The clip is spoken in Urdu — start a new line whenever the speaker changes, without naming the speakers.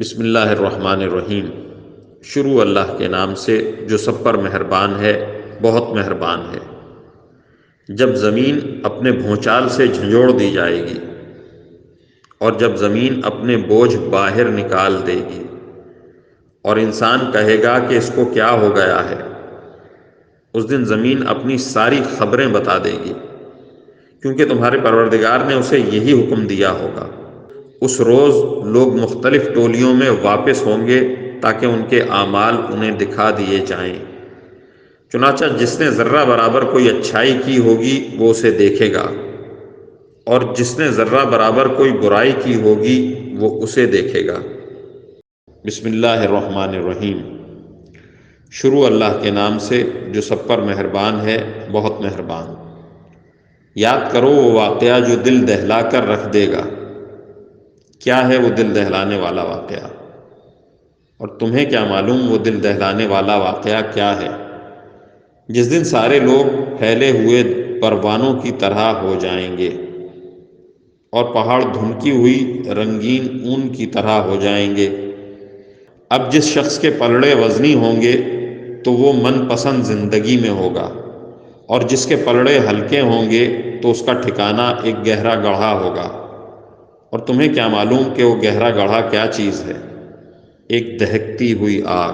بسم اللہ الرحمن الرحیم۔ شروع اللہ کے نام سے جو سب پر مہربان ہے، بہت مہربان ہے۔ جب زمین اپنے بھونچال سے جھنجھوڑ دی جائے گی اور جب زمین اپنے بوجھ باہر نکال دے گی اور انسان کہے گا کہ اس کو کیا ہو گیا ہے، اس دن زمین اپنی ساری خبریں بتا دے گی، کیونکہ تمہارے پروردگار نے اسے یہی حکم دیا ہوگا۔ اس روز لوگ مختلف ٹولیوں میں واپس ہوں گے تاکہ ان کے اعمال انہیں دکھا دیے جائیں۔ چنانچہ جس نے ذرہ برابر کوئی اچھائی کی ہوگی وہ اسے دیکھے گا، اور جس نے ذرہ برابر کوئی برائی کی ہوگی وہ اسے دیکھے گا۔ بسم اللہ الرحمن الرحیم۔ شروع اللہ کے نام سے جو سب پر مہربان ہے، بہت مہربان۔ یاد کرو وہ واقعہ جو دل دہلا کر رکھ دے گا۔ کیا ہے وہ دل دہلانے والا واقعہ؟ اور تمہیں کیا معلوم وہ دل دہلانے والا واقعہ کیا ہے؟ جس دن سارے لوگ پھیلے ہوئے پروانوں کی طرح ہو جائیں گے اور پہاڑ دھنکی ہوئی رنگین اون کی طرح ہو جائیں گے۔ اب جس شخص کے پلڑے وزنی ہوں گے تو وہ من پسند زندگی میں ہوگا، اور جس کے پلڑے ہلکے ہوں گے تو اس کا ٹھکانہ ایک گہرا گڑھا ہوگا۔ اور تمہیں کیا معلوم کہ وہ گہرا گڑھا کیا چیز ہے؟ ایک دہکتی ہوئی آگ۔